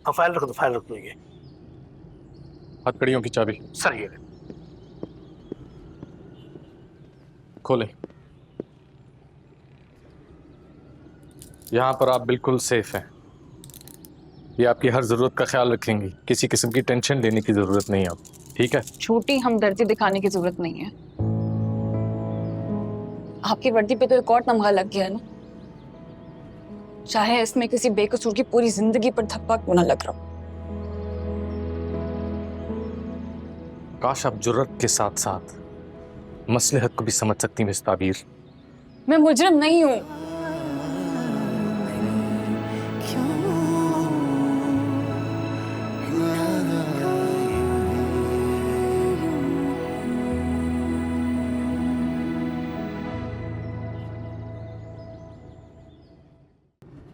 हाँ फाइल रख दो ये। हथकड़ियों की चाबी सर ये खोलें। यहाँ पर आप बिल्कुल सेफ हैं। ये आपकी हर जरूरत का ख्याल रखेंगी, किसी किस्म की टेंशन लेने की जरूरत नहीं आप, ठीक है? छोटी हमदर्दी दिखाने की जरूरत नहीं है। आपकी वर्दी पे तो एक और तमगा लग गया ना, चाहे इसमें किसी बेकसूर की पूरी जिंदगी पर धब्बा क्यों ना लग रहा। काश आप जुर्रत के साथ साथ मसलहत को भी समझ सकती हैं मिस ताबीर। मैं मुजरिम नहीं हूं।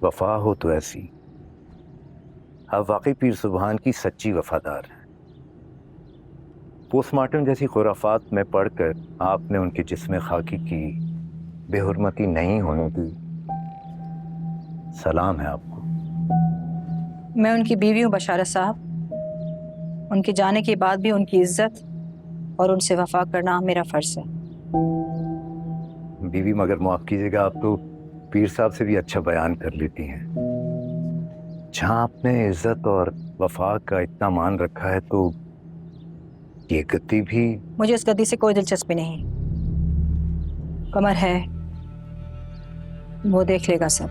वफा हो तो ऐसी, आप वाकई पीर सुबहान की सच्ची वफादार हैं। पोस्टमार्टम जैसी खुराफात में पढ़कर आपने उनके जिस्म खाकी की बेहुरमती नहीं होने दी। सलाम है आपको। मैं उनकी बीवी हूँ बशारत साहब। उनके जाने के बाद भी उनकी इज्जत और उनसे वफा करना मेरा फर्ज है। बीवी, मगर माफ कीजिएगा, आप तो पीर साहब से भी अच्छा बयान कर लेती हैं। जहां आपने इज्जत और वफा का इतना मान रखा है तो ये गद्दी भी। मुझे उस गद्दी से कोई दिलचस्पी नहीं। कमर है, वो देख लेगा सब।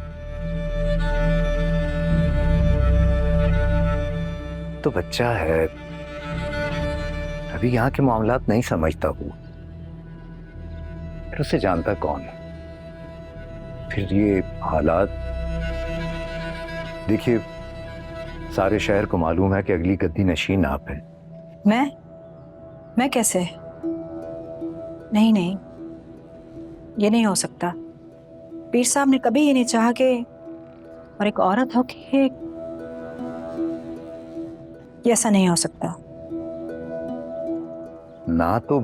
तो बच्चा है, अभी यहाँ के मामलात नहीं समझता वो, फिर उसे जानता कौन है। फिर ये हालात देखिए, सारे शहर को मालूम है कि अगली गद्दी नशीन आप हैं। मैं कैसे? नहीं नहीं, ये नहीं हो सकता। पीर साहब ने कभी ये नहीं चाहा कि और एक औरत हो कि ये ऐसा नहीं हो सकता। ना तो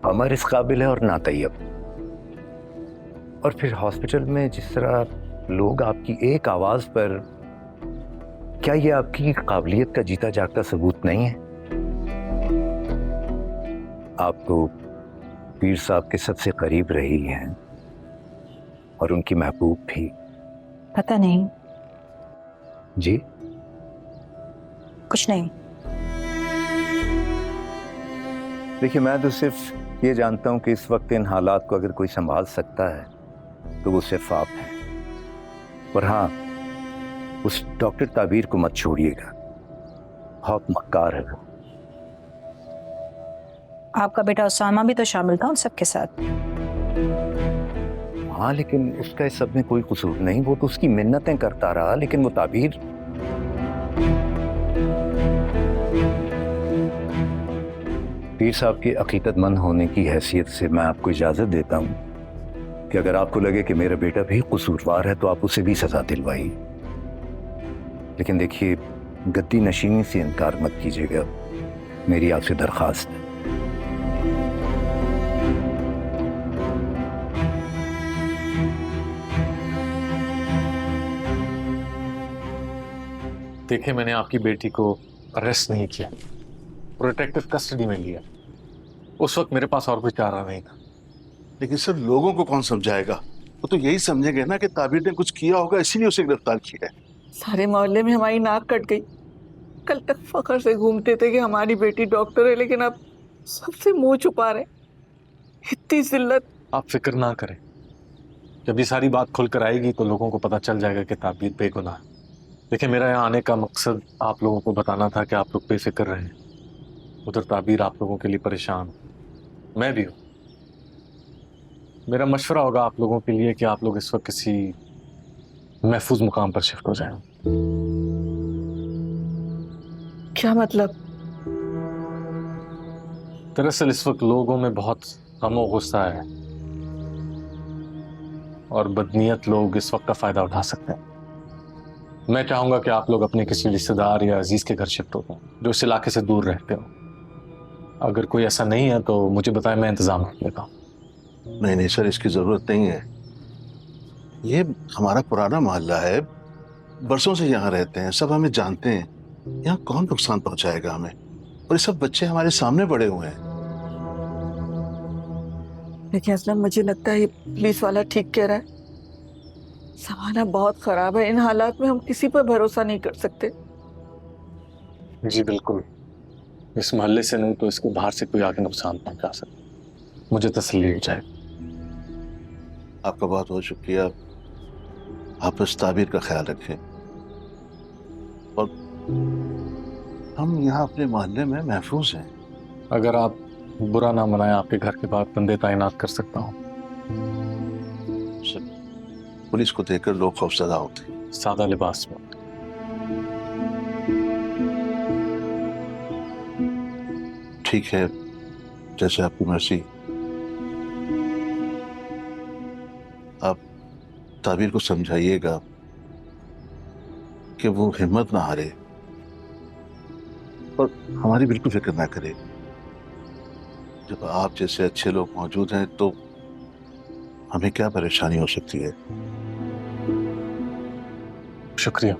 अमर इस काबिल है और ना तैयब। और फिर हॉस्पिटल में जिस तरह लोग आपकी एक आवाज पर, क्या ये आपकी काबिलियत का जीता जागता सबूत नहीं है? आप तो पीर साहब के सबसे करीब रही हैं और उनकी महबूब भी। पता नहीं। जी कुछ नहीं। देखिए, मैं तो सिर्फ ये जानता हूं कि इस वक्त इन हालात को अगर कोई संभाल सकता है तो वो सिर्फ आप हैं। और हाँ, उस डॉक्टर ताबीर को मत छोड़िएगा, बहुत मक्कार है वो। आपका बेटा उसामा भी तो शामिल था उन सबके साथ। हाँ, लेकिन उसका इस सब में कोई कसूर नहीं। वो तो उसकी मिन्नतें करता रहा, लेकिन वो ताबीर। पीर साहब के अकीदतमंद होने की हैसियत से मैं आपको इजाजत देता हूँ कि अगर आपको लगे कि मेरा बेटा भी कसूरवार है तो आप उसे भी सजा दिलवाइए। लेकिन देखिए, गद्दी नशीनी से इनकार मत कीजिएगा, मेरी आपसे दरखास्त है। देखिए, मैंने आपकी बेटी को अरेस्ट नहीं किया, प्रोटेक्टिव कस्टडी में लिया। उस वक्त मेरे पास और कोई चारा नहीं था। लेकिन सर, लोगों को कौन समझाएगा? वो तो यही समझेंगे ना कि ताबीर ने कुछ किया होगा, इसीलिए उसे गिरफ्तार किया है। सारे मोहल्ले में हमारी नाक कट गई। कल तक फखर से घूमते थे कि हमारी बेटी डॉक्टर है, लेकिन अब सबसे मुंह छुपा रहे। इतनी जिल्लत। आप फिक्र ना करें, जब ये सारी बात खुलकर आएगी तो लोगों को पता चल जाएगा कि ताबीर बेगुनाह है। देखिए, मेरा यहाँ आने का मकसद आप लोगों को बताना था कि आप लोग बेफिक्र रहें। उधर ताबीर आप लोगों के लिए परेशान, मैं भी हूँ। मेरा मशवरा होगा आप लोगों के लिए कि आप लोग इस वक्त किसी महफूज मुकाम पर शिफ्ट हो जाएं। क्या मतलब? दरअसल इस वक्त लोगों में बहुत गम गुस्सा है और बदनीयत लोग इस वक्त का फायदा उठा सकते हैं। मैं चाहूंगा कि आप लोग अपने किसी रिश्तेदार या अजीज के घर शिफ्ट हो जो इस इलाके से दूर रहते हो। अगर कोई ऐसा नहीं है तो मुझे बताएं, मैं इंतजाम कर लेता हूँ। नहीं नहीं सर, इसकी जरूरत नहीं है। ये हमारा पुराना मोहल्ला है, बरसों से यहाँ रहते हैं, सब हमें जानते हैं। यहाँ कौन नुकसान पहुंचाएगा हमें? और ये सब बच्चे हमारे सामने बड़े हुए हैं। देखिए असलम, मुझे लगता है ये पुलिस वाला ठीक कह रहा है। जमाना बहुत खराब है, इन हालात में हम किसी पर भरोसा नहीं कर सकते। जी बिल्कुल, इस मोहल्ले से नहीं तो इसको बाहर से कोई आके नुकसान पहुंचा सकता। मुझे तसल्ली हो जाए। आपका बहुत बहुत शुक्रिया। आप इस ताबीर का ख्याल रखें। और हम यहाँ अपने मोहल्ले में महफूज हैं। अगर आप बुरा ना मनाएं, आपके घर के बाहर बंदे तैनात कर सकता हूँ। सब पुलिस को देखकर लोग खौफजदा होते हैं। सादा लिबास में। ठीक है, जैसे आपकी मर्जी। आप ताबीर को समझाइएगा कि वो हिम्मत ना हारे और हमारी बिल्कुल फिक्र ना करे। जब आप जैसे अच्छे लोग मौजूद हैं तो हमें क्या परेशानी हो सकती है। शुक्रिया।